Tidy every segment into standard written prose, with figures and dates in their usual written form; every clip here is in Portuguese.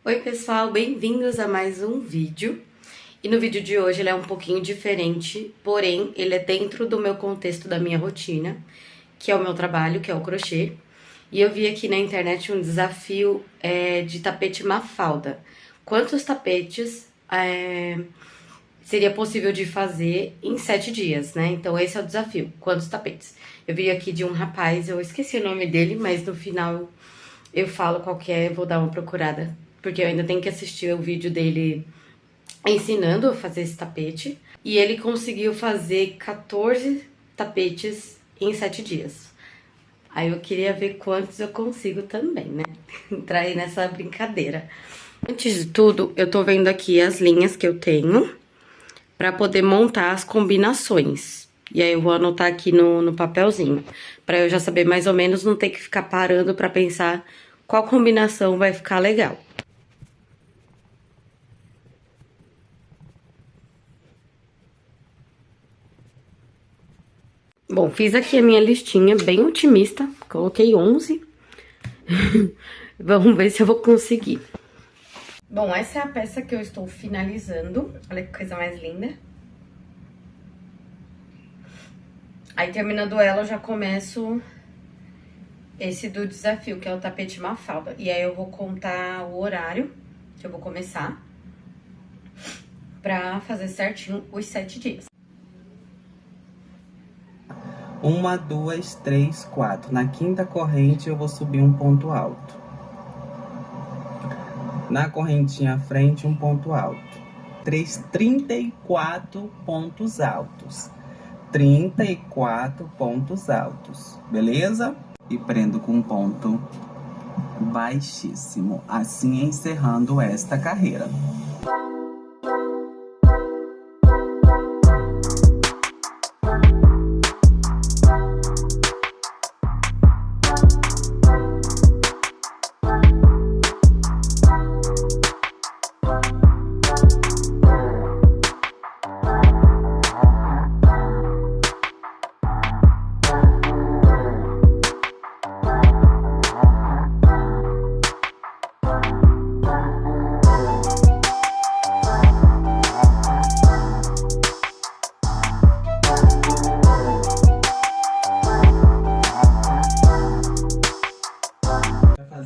Oi pessoal, bem-vindos a mais um vídeo. E no vídeo de hoje ele é um pouquinho diferente, porém ele é dentro do meu contexto da minha rotina, que é o meu trabalho, que é o crochê. E eu vi aqui na internet um desafio de tapete Mafalda. Quantos tapetes seria possível de fazer em 7 dias, né? Então esse é o desafio, quantos tapetes? Eu vi aqui de um rapaz, eu esqueci o nome dele, mas no final eu falo qual que é, vou dar uma procurada, porque eu ainda tenho que assistir o vídeo dele ensinando a fazer esse tapete. E ele conseguiu fazer 14 tapetes em 7 dias. Aí eu queria ver quantos eu consigo também, né? Entrar aí nessa brincadeira. Antes de tudo, eu tô vendo aqui as linhas que eu tenho pra poder montar as combinações. E aí eu vou anotar aqui no papelzinho, pra eu já saber mais ou menos, não ter que ficar parando pra pensar qual combinação vai ficar legal. Bom, fiz aqui a minha listinha bem otimista, coloquei 11. Vamos ver se eu vou conseguir. Bom, essa é a peça que eu estou finalizando. Olha que coisa mais linda. Aí, terminando ela, eu já começo esse do desafio, que é o tapete Mafalda. E aí, eu vou contar o horário que eu vou começar pra fazer certinho os 7 dias. 1, 2, 3, 4. Na quinta corrente, eu vou subir um ponto alto. Na correntinha à frente, um ponto alto. 34 pontos altos. 34 pontos altos, beleza? E prendo com um ponto baixíssimo, assim encerrando esta carreira.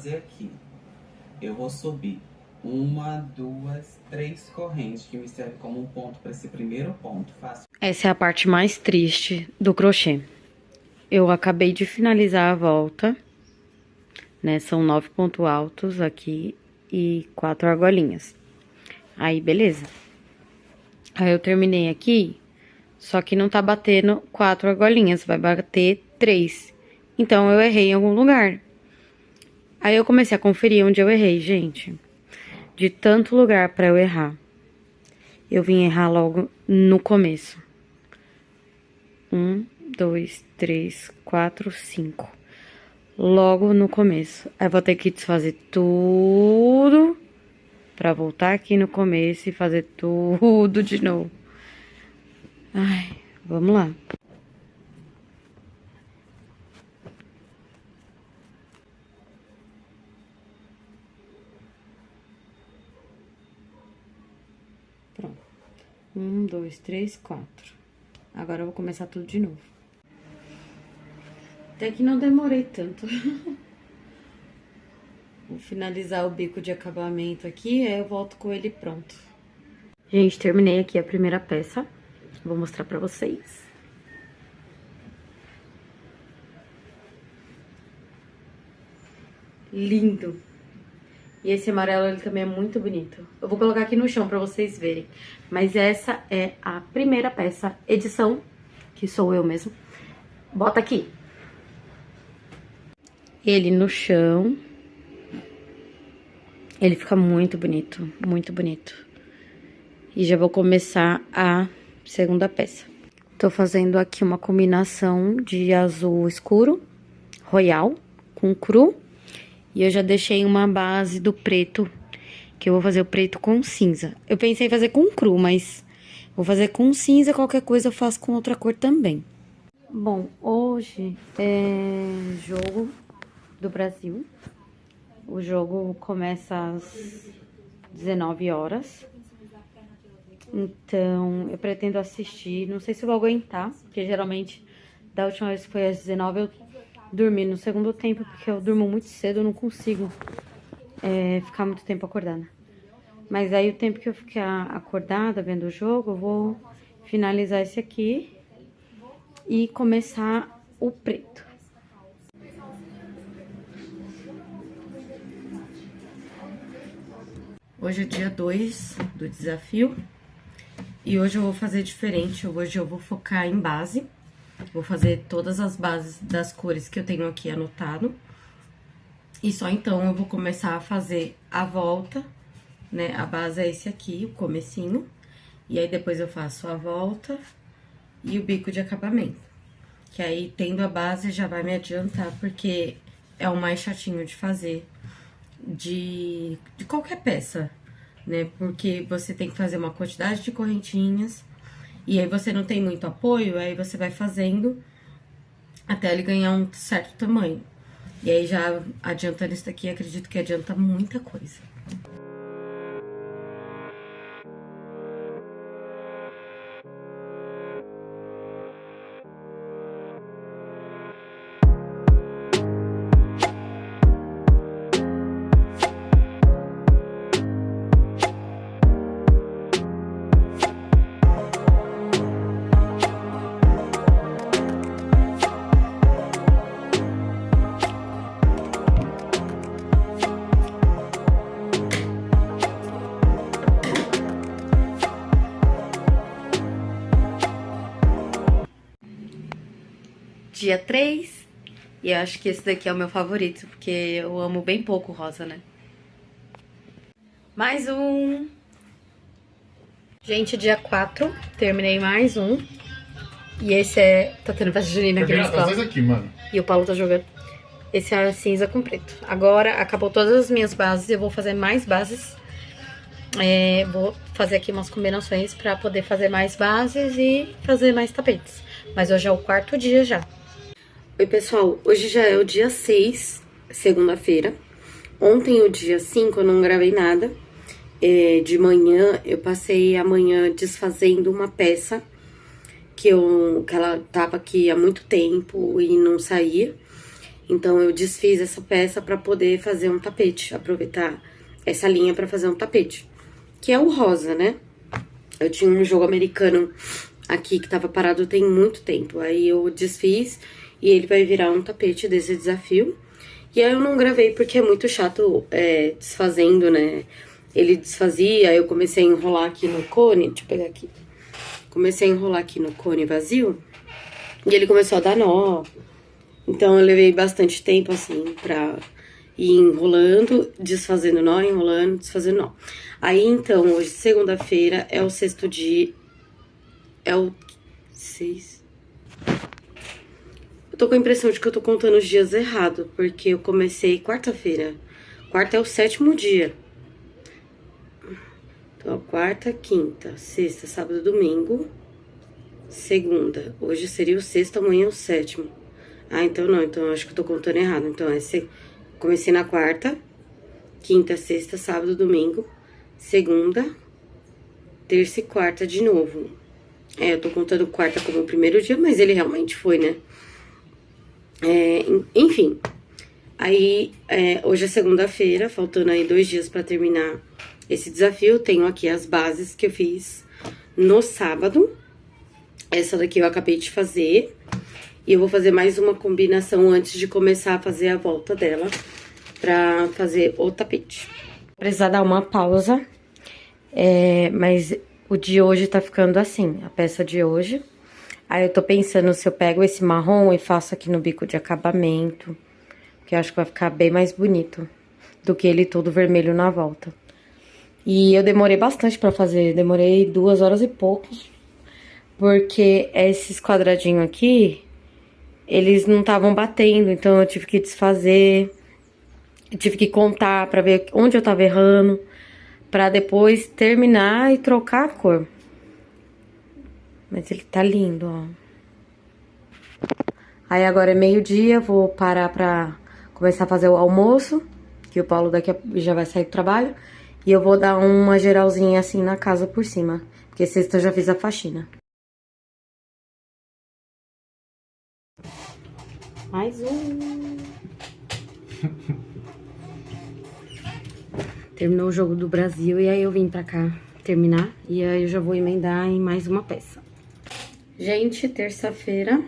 Aqui eu vou subir 1, 2, 3 correntes que me servem como um ponto para esse primeiro ponto. Essa é a parte mais triste do crochê. Eu acabei de finalizar a volta, né? São 9 pontos altos aqui e 4 argolinhas. Aí, beleza. Aí eu terminei aqui, só que não tá batendo 4 argolinhas, vai bater 3. Então eu errei em algum lugar. Aí eu comecei a conferir onde eu errei, gente. De tanto lugar pra eu errar. Eu vim errar logo no começo. 1, 2, 3, 4, 5. Logo no começo. Aí vou ter que desfazer tudo pra voltar aqui no começo e fazer tudo de novo. Ai, vamos lá. Pronto. 1, 2, 3, 4. Agora eu vou começar tudo de novo. Até que não demorei tanto. Vou finalizar o bico de acabamento aqui, aí eu volto com ele pronto. Gente, terminei aqui a primeira peça. Vou mostrar pra vocês. Lindo! E esse amarelo, ele também é muito bonito. Eu vou colocar aqui no chão pra vocês verem. Mas essa é a primeira peça, edição, que sou eu mesmo. Bota aqui. Ele no chão. Ele fica muito bonito, muito bonito. E já vou começar a segunda peça. Tô fazendo aqui uma combinação de azul escuro, royal, com cru. E eu já deixei uma base do preto, que eu vou fazer o preto com cinza. Eu pensei em fazer com cru, mas vou fazer com cinza, qualquer coisa eu faço com outra cor também. Bom, hoje é jogo do Brasil. O jogo começa às 19 horas. Então, eu pretendo assistir. Não sei se eu vou aguentar, porque geralmente, da última vez que foi às 19, eu dormi no segundo tempo, porque eu durmo muito cedo, eu não consigo ficar muito tempo acordada. Mas aí, o tempo que eu ficar acordada vendo o jogo, eu vou finalizar esse aqui e começar o preto. Hoje é dia 2 do desafio. E hoje eu vou fazer diferente, hoje eu vou focar em base. Vou fazer todas as bases das cores que eu tenho aqui anotado. E só então eu vou começar a fazer a volta, né? A base é esse aqui, o comecinho. E aí depois eu faço a volta e o bico de acabamento. Que aí, tendo a base, já vai me adiantar, porque é o mais chatinho de fazer de qualquer peça, né? Porque você tem que fazer uma quantidade de correntinhas e aí você não tem muito apoio, aí você vai fazendo até ele ganhar um certo tamanho. E aí, já adiantando isso daqui, acredito que adianta muita coisa. Dia 3, e eu acho que esse daqui é o meu favorito, porque eu amo bem pouco rosa, né? Mais um. Gente, dia 4, terminei mais um. E esse é... Tá tendo festa junina aqui na escola. Aqui, mano. E o Paulo tá jogando. Esse é cinza com preto. Agora, acabou todas as minhas bases, eu vou fazer mais bases. Vou fazer aqui umas combinações pra poder fazer mais bases e fazer mais tapetes. Mas hoje é o 4º dia já. Oi, pessoal, hoje já é o dia 6, segunda-feira. Ontem, o dia 5, eu não gravei nada. De manhã, eu passei a manhã desfazendo uma peça que ela tava aqui há muito tempo e não saía. Então, eu desfiz essa peça pra poder fazer um tapete, aproveitar essa linha pra fazer um tapete. Que é o rosa, né? Eu tinha um jogo americano aqui que tava parado tem muito tempo. Aí eu desfiz e ele vai virar um tapete desse desafio. E aí eu não gravei porque é muito chato desfazendo, né? Ele desfazia, aí eu comecei a enrolar aqui no cone. Deixa eu pegar aqui. Comecei a enrolar aqui no cone vazio. E ele começou a dar nó. Então eu levei bastante tempo assim pra ir enrolando, desfazendo nó, enrolando, desfazendo nó. Aí então, hoje, segunda-feira, é o 6º dia. É o 6. Eu tô com a impressão de que eu tô contando os dias errado, porque eu comecei quarta-feira. Quarta é o 7º dia. Então, quarta, quinta, sexta, sábado, domingo, segunda. Hoje seria o 6º, amanhã é o 7º. Ah, então não, então eu acho que eu tô contando errado. Então, comecei na quarta, quinta, sexta, sábado, domingo, segunda, terça e quarta de novo. Eu tô contando quarta como o primeiro dia, mas ele realmente foi, né? Enfim, aí hoje é segunda-feira, faltando aí 2 dias pra terminar esse desafio. Tenho aqui as bases que eu fiz no sábado. Essa daqui eu acabei de fazer. E eu vou fazer mais uma combinação antes de começar a fazer a volta dela pra fazer o tapete. Vou precisar dar uma pausa, mas o de hoje tá ficando assim, a peça de hoje. Aí eu tô pensando se eu pego esse marrom e faço aqui no bico de acabamento, que eu acho que vai ficar bem mais bonito do que ele todo vermelho na volta. E eu demorei bastante pra fazer, demorei 2 horas e pouco, porque esses quadradinhos aqui, eles não estavam batendo, então eu tive que desfazer, eu tive que contar pra ver onde eu tava errando, pra depois terminar e trocar a cor. Mas ele tá lindo, ó. Aí agora é meio-dia, vou parar pra começar a fazer o almoço. que o Paulo daqui já vai sair do trabalho. E eu vou dar uma geralzinha assim na casa por cima, porque sexta eu já fiz a faxina. Mais um. Terminou o jogo do Brasil e aí eu vim pra cá terminar. E aí eu já vou emendar em mais uma peça. Gente, terça-feira,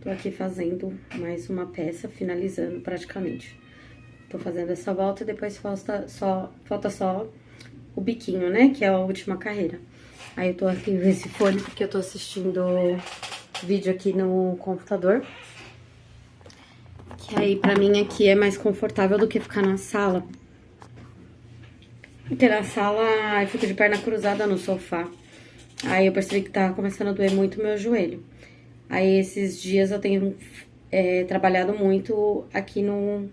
tô aqui fazendo mais uma peça, finalizando praticamente. Tô fazendo essa volta e depois falta só o biquinho, né? Que é a última carreira. Aí eu tô aqui com esse fone porque eu tô assistindo vídeo aqui no computador. Que aí pra mim aqui é mais confortável do que ficar na sala. Porque na sala eu fico de perna cruzada no sofá. Aí eu percebi que tava começando a doer muito o meu joelho. Aí esses dias eu tenho trabalhado muito aqui no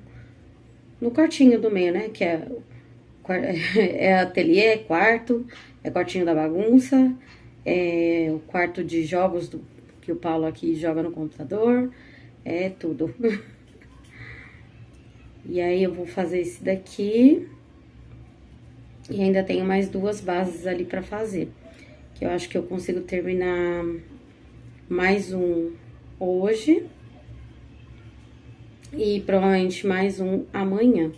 quartinho do meio, né? Que é ateliê, é quarto, é quartinho da bagunça, é o quarto de jogos que o Paulo aqui joga no computador, é tudo. E aí eu vou fazer esse daqui e ainda tenho mais 2 bases ali pra fazer. Que eu acho que eu consigo terminar mais um hoje e provavelmente mais um amanhã.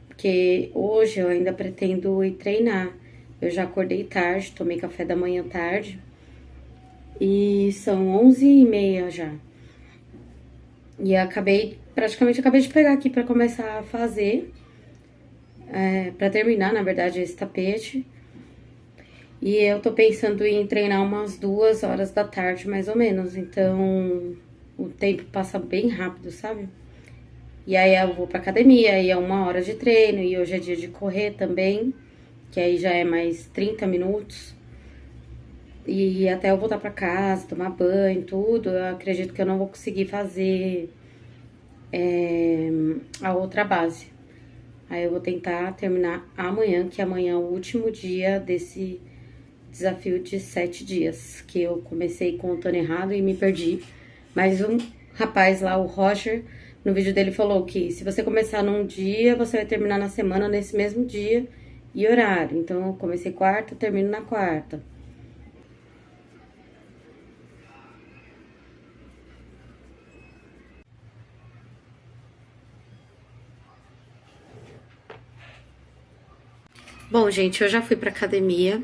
Porque hoje eu ainda pretendo ir treinar. Eu já acordei tarde, tomei café da manhã tarde. E são 11h30 já. E praticamente acabei de pegar aqui pra começar a fazer. Pra terminar, na verdade, esse tapete. E eu tô pensando em treinar umas 2 horas da tarde, mais ou menos. Então, o tempo passa bem rápido, sabe? E aí eu vou pra academia, aí é 1 hora de treino. E hoje é dia de correr também, que aí já é mais 30 minutos. E até eu voltar pra casa, tomar banho, tudo, eu acredito que eu não vou conseguir fazer a outra base. Aí eu vou tentar terminar amanhã, que amanhã é o último dia desse desafio de 7 dias, que eu comecei contando errado e me perdi. Mas um rapaz lá, o Roger, no vídeo dele falou que se você começar num dia, você vai terminar na semana nesse mesmo dia e horário. Então eu comecei quarta, termino na quarta. Bom, gente, eu já fui pra academia,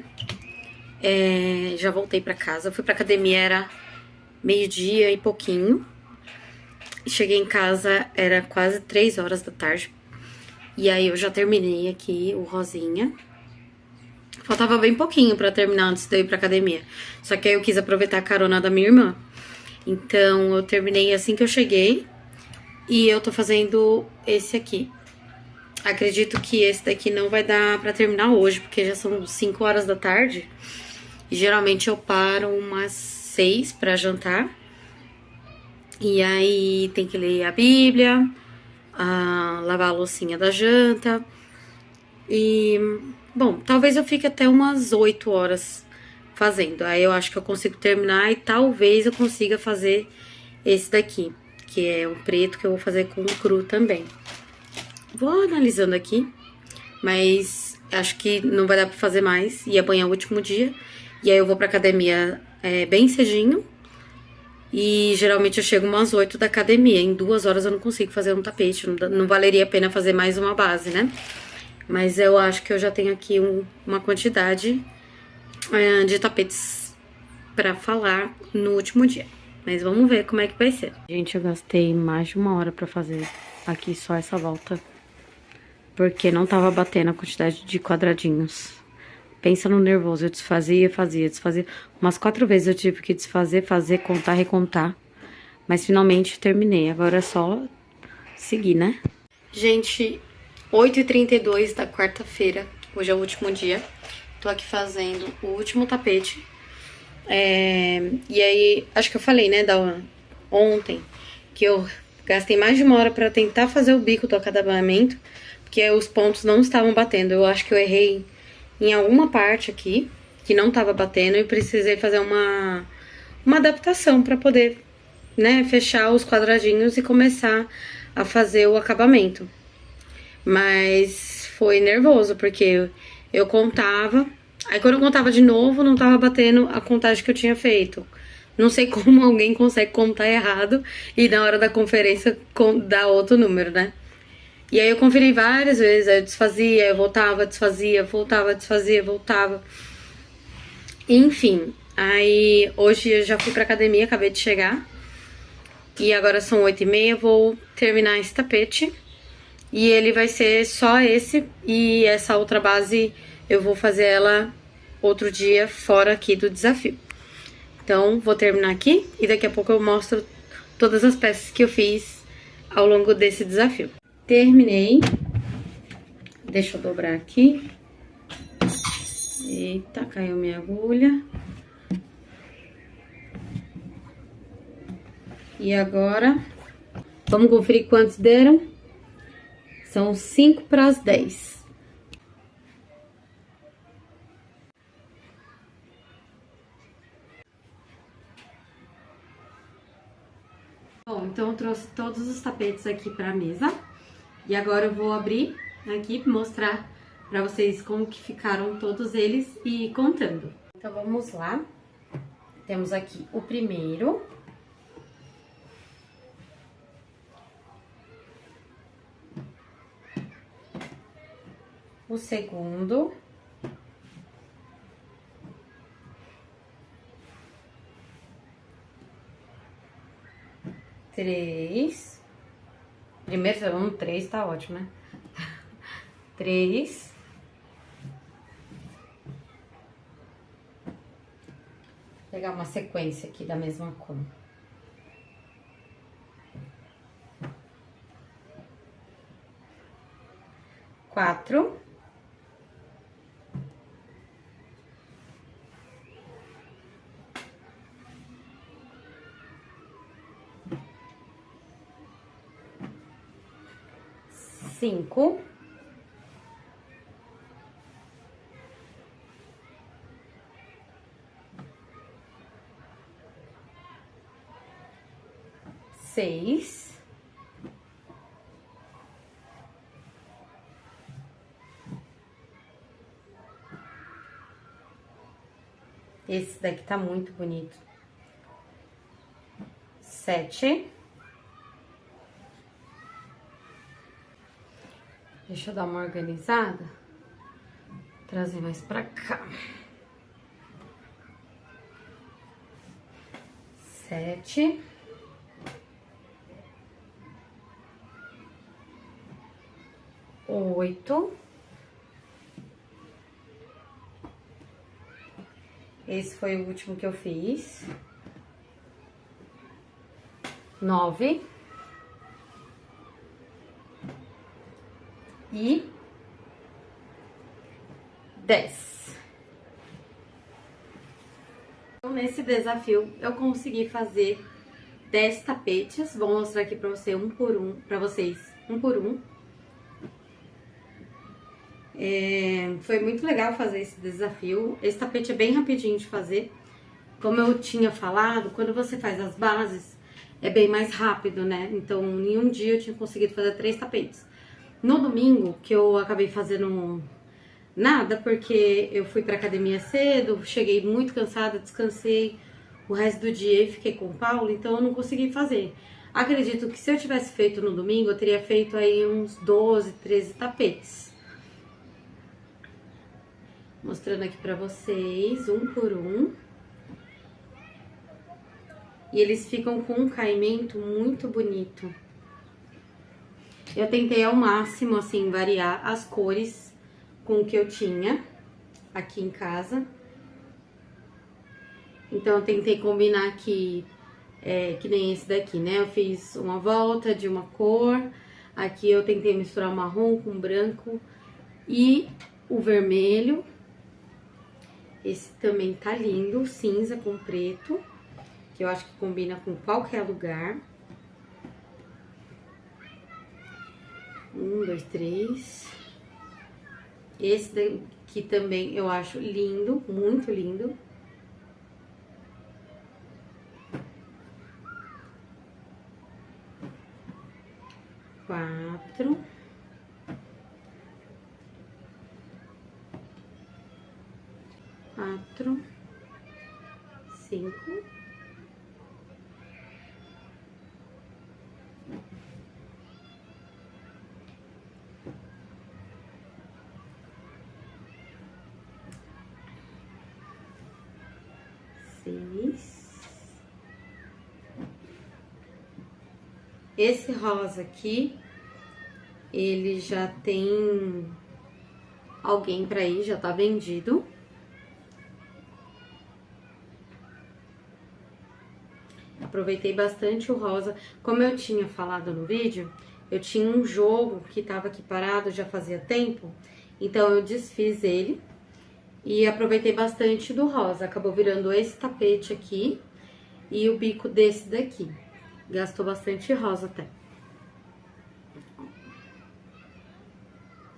já voltei pra casa. Eu fui pra academia, era 12h e pouquinho. Cheguei em casa, era quase 3 horas da tarde. E aí eu já terminei aqui o rosinha. Faltava bem pouquinho pra terminar antes de eu ir pra academia. Só que aí eu quis aproveitar a carona da minha irmã. Então eu terminei assim que eu cheguei. E eu tô fazendo esse aqui. Acredito que esse daqui não vai dar pra terminar hoje, porque já são 5 horas da tarde. E geralmente eu paro umas 6 pra jantar. E aí tem que ler a Bíblia, lavar a loucinha da janta. E, bom, talvez eu fique até umas 8 horas fazendo. Aí eu acho que eu consigo terminar e talvez eu consiga fazer esse daqui, que é o preto, que eu vou fazer com o cru também. Vou analisando aqui, mas acho que não vai dar pra fazer mais. E amanhã é o último dia. E aí eu vou pra academia bem cedinho. E geralmente eu chego umas 8 da academia. Em 2 horas eu não consigo fazer um tapete. Não valeria a pena fazer mais uma base, né? Mas eu acho que eu já tenho aqui uma quantidade de tapetes pra falar no último dia. Mas vamos ver como é que vai ser. Gente, eu gastei mais de 1 hora pra fazer aqui só essa volta. Porque não tava batendo a quantidade de quadradinhos. Pensa no nervoso, eu desfazia. Umas 4 vezes eu tive que desfazer, fazer, contar, recontar. Mas finalmente terminei, agora é só seguir, né? Gente, 8h32 da quarta-feira, hoje é o último dia. Tô aqui fazendo o último tapete. E aí, acho que eu falei, né, ontem, que eu gastei mais de 1 hora pra tentar fazer o bico do acabamento. Porque os pontos não estavam batendo. Eu acho que eu errei em alguma parte aqui, que não tava batendo, e precisei fazer uma adaptação pra poder, né, fechar os quadradinhos e começar a fazer o acabamento. Mas foi nervoso, porque eu contava. Aí quando eu contava de novo, não tava batendo a contagem que eu tinha feito. Não sei como alguém consegue contar errado e na hora da conferência dar outro número, né? E aí eu conferi várias vezes, aí eu desfazia, eu voltava, desfazia, voltava, desfazia, voltava. Enfim, aí hoje eu já fui pra academia, acabei de chegar. E agora são 8h30, vou terminar esse tapete. E ele vai ser só esse, e essa outra base eu vou fazer ela outro dia fora aqui do desafio. Então, vou terminar aqui e daqui a pouco eu mostro todas as peças que eu fiz ao longo desse desafio. Terminei. Deixa eu dobrar aqui. Eita, caiu minha agulha. E agora, vamos conferir quantos deram? São 5 para as 10. Bom, então eu trouxe todos os tapetes aqui pra mesa. E agora eu vou abrir aqui, mostrar pra vocês como que ficaram todos eles e contando. Então vamos lá. Temos aqui o primeiro. O segundo. Três. Primeiro, segundo, 3, tá ótimo, né? 3. Vou pegar uma sequência aqui da mesma cor. 4. 5. 6. 'Esse daqui tá muito bonito. 7. Deixa eu dar uma organizada. Trazer mais pra cá. 7. 8. Esse foi o último que eu fiz. 9. E 10. Então, nesse desafio, eu consegui fazer 10 tapetes. Vou mostrar aqui pra você um por um, pra vocês, um por um. Foi muito legal fazer esse desafio. Esse tapete é bem rapidinho de fazer. Como eu tinha falado, quando você faz as bases, é bem mais rápido, né? Então, em um dia eu tinha conseguido fazer 3 tapetes. No domingo, que eu acabei fazendo nada, porque eu fui pra academia cedo, cheguei muito cansada, descansei o resto do dia e fiquei com o Paulo, então eu não consegui fazer. Acredito que se eu tivesse feito no domingo, eu teria feito aí uns 12, 13 tapetes. Mostrando aqui pra vocês, um por um. E eles ficam com um caimento muito bonito. Eu tentei ao máximo, assim, variar as cores com o que eu tinha aqui em casa. Então, eu tentei combinar aqui, que nem esse daqui, né? Eu fiz uma volta de uma cor. Aqui eu tentei misturar o marrom com branco e o vermelho. Esse também tá lindo, cinza com preto, que eu acho que combina com qualquer lugar. 1, 2, 3. Esse daqui também eu acho lindo, muito lindo. 4. 4, 5, 6. Esse rosa aqui, ele já tem alguém pra ir, já tá vendido. Aproveitei bastante o rosa. Como eu tinha falado no vídeo, eu tinha um jogo que tava aqui parado já fazia tempo. Então, eu desfiz ele e aproveitei bastante do rosa. Acabou virando esse tapete aqui e o bico desse daqui. Gastou bastante rosa até.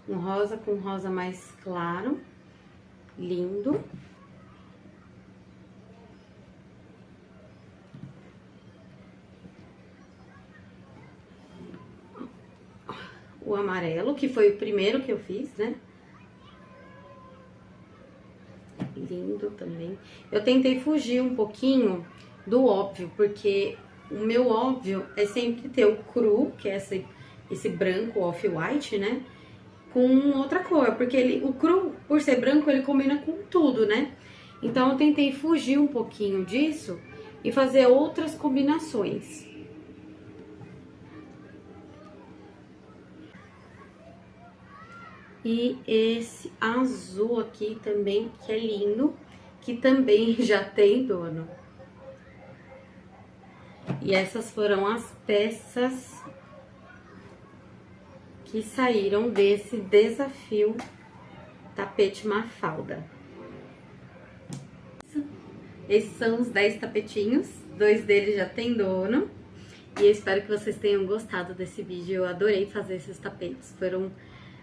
Um rosa com rosa mais claro. Lindo. O amarelo, que foi o primeiro que eu fiz, né? Lindo também. Eu tentei fugir um pouquinho do óbvio, porque o meu óbvio é sempre ter o cru, que é esse branco off-white, né? Com outra cor, porque o cru, por ser branco, ele combina com tudo, né? Então, eu tentei fugir um pouquinho disso e fazer outras combinações. E esse azul aqui também, que é lindo, que também já tem dono. E essas foram as peças que saíram desse desafio tapete Mafalda. Esses são os 10 tapetinhos, 2 deles já tem dono. E eu espero que vocês tenham gostado desse vídeo, eu adorei fazer esses tapetes, foram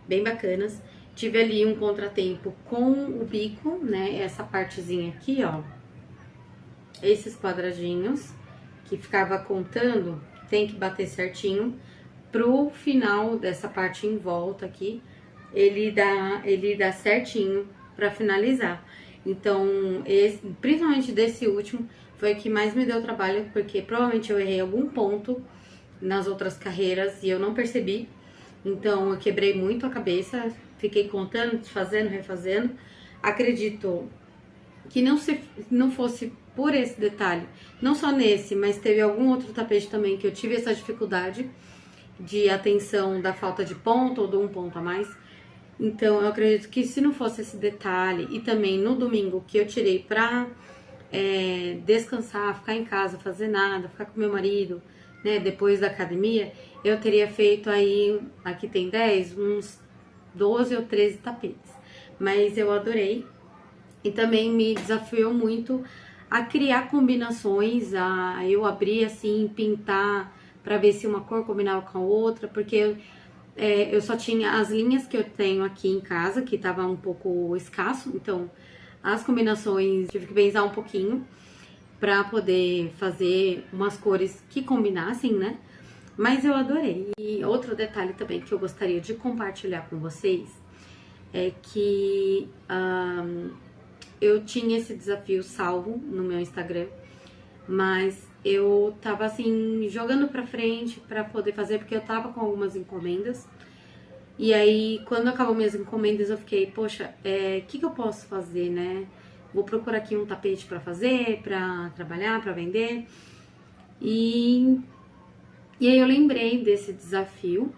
bem bacanas. Tive ali um contratempo com o bico, né, essa partezinha aqui, ó. Esses quadradinhos, que ficava contando, tem que bater certinho. Pro final dessa parte em volta aqui, ele dá certinho pra finalizar. Então, principalmente desse último, foi o que mais me deu trabalho, porque provavelmente eu errei algum ponto nas outras carreiras e eu não percebi. Então, eu quebrei muito a cabeça, fiquei contando, desfazendo, refazendo. Acredito que não fosse por esse detalhe, não só nesse, mas teve algum outro tapete também que eu tive essa dificuldade de atenção da falta de ponto ou de um ponto a mais. Então, eu acredito que se não fosse esse detalhe, e também no domingo que eu tirei pra descansar, ficar em casa, fazer nada, ficar com meu marido, né, depois da academia, eu teria feito aí, aqui tem 10, uns 12 ou 13 tapetes. Mas eu adorei e também me desafiou muito a criar combinações, a eu abrir assim, pintar pra ver se uma cor combinava com a outra, porque eu só tinha as linhas que eu tenho aqui em casa, que tava um pouco escasso, então as combinações tive que pensar um pouquinho pra poder fazer umas cores que combinassem, né? Mas eu adorei. E outro detalhe também que eu gostaria de compartilhar com vocês é que eu tinha esse desafio salvo no meu Instagram, mas eu tava assim, jogando pra frente pra poder fazer, porque eu tava com algumas encomendas. E aí, quando acabou minhas encomendas, eu fiquei, poxa, que eu posso fazer, né? Vou procurar aqui um tapete pra fazer, pra trabalhar, pra vender. E aí eu lembrei desse desafio.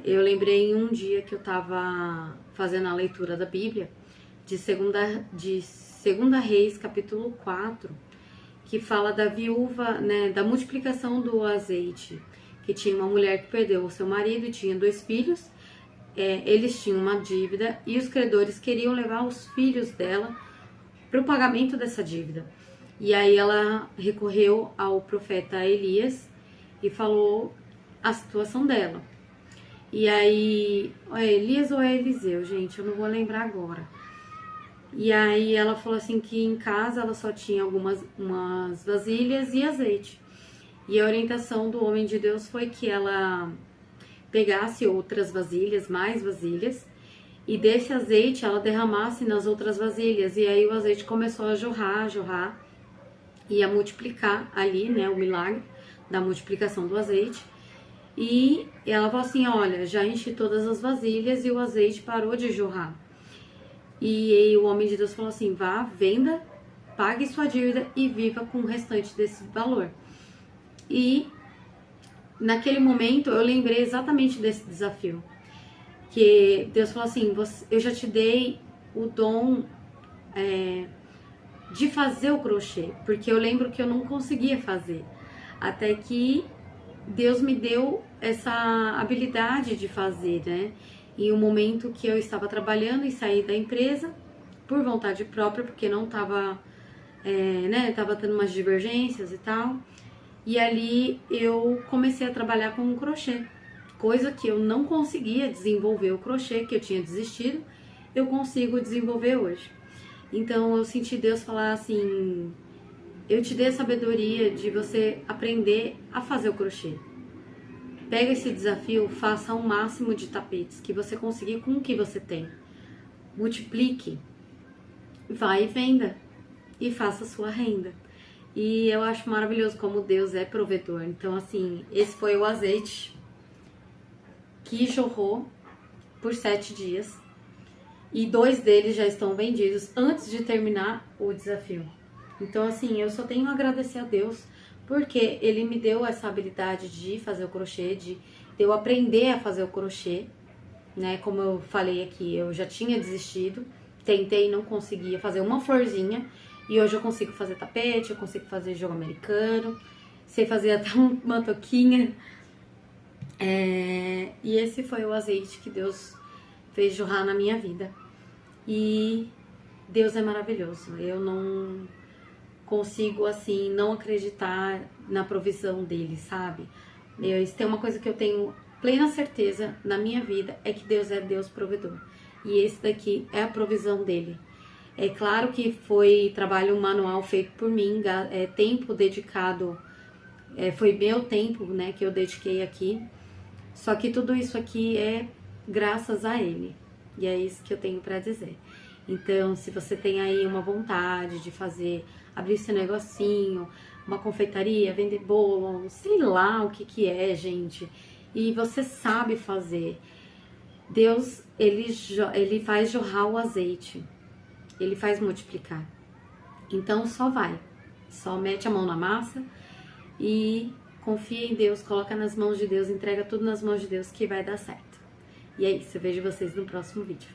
Eu lembrei em um dia que eu tava fazendo a leitura da Bíblia, de segunda Reis, capítulo 4, que fala da viúva, né, da multiplicação do azeite, que tinha uma mulher que perdeu o seu marido e tinha 2 filhos, eles tinham uma dívida e os credores queriam levar os filhos dela para o pagamento dessa dívida. E aí ela recorreu ao profeta Elias e falou a situação dela. E aí, Elias ou Eliseu, gente, eu não vou lembrar agora. E aí ela falou assim que em casa ela só tinha umas vasilhas e azeite. E a orientação do homem de Deus foi que ela pegasse outras vasilhas, mais vasilhas, e desse azeite ela derramasse nas outras vasilhas. E aí o azeite começou a jorrar e a multiplicar ali, né, o milagre da multiplicação do azeite. E ela falou assim, olha, já enchi todas as vasilhas e o azeite parou de jorrar. E o homem de Deus falou assim, vá, venda, pague sua dívida e viva com o restante desse valor. E naquele momento eu lembrei exatamente desse desafio. Que Deus falou assim, eu já te dei o dom de fazer o crochê. Porque eu lembro que eu não conseguia fazer. Até que Deus me deu essa habilidade de fazer, né? Em um momento que eu estava trabalhando e saí da empresa por vontade própria, porque não estava, né? Tava tendo umas divergências e tal. E ali eu comecei a trabalhar com um crochê, coisa que eu não conseguia desenvolver o crochê, que eu tinha desistido, eu consigo desenvolver hoje. Então eu senti Deus falar assim, eu te dei a sabedoria de você aprender a fazer o crochê. Pega esse desafio, faça o máximo de tapetes que você conseguir com o que você tem. Multiplique, vai e venda e faça a sua renda. E eu acho maravilhoso como Deus é provedor. Então, assim, esse foi o azeite que jorrou por 7 dias. E 2 deles já estão vendidos antes de terminar o desafio. Então, assim, eu só tenho a agradecer a Deus, porque Ele me deu essa habilidade de fazer o crochê, de eu aprender a fazer o crochê, né? Como eu falei aqui, eu já tinha desistido, tentei e não conseguia fazer uma florzinha. E hoje eu consigo fazer tapete, eu consigo fazer jogo americano, sei fazer até uma touquinha. E esse foi o azeite que Deus fez jorrar na minha vida. E Deus é maravilhoso. Eu não consigo, assim, não acreditar na provisão dele, sabe? Se tem uma coisa que eu tenho plena certeza na minha vida, é que Deus é Deus provedor. E esse daqui é a provisão dele. É claro que foi trabalho manual feito por mim, tempo dedicado, foi meu tempo, né, que eu dediquei aqui. Só que tudo isso aqui é graças a ele. E é isso que eu tenho pra dizer. Então, se você tem aí uma vontade de fazer, abrir seu negocinho, uma confeitaria, vender bolo, sei lá o que é, gente, e você sabe fazer, Deus, ele faz jorrar o azeite. Ele faz multiplicar. Então só vai, só mete a mão na massa e confia em Deus, coloca nas mãos de Deus, entrega tudo nas mãos de Deus que vai dar certo. E é isso, eu vejo vocês no próximo vídeo.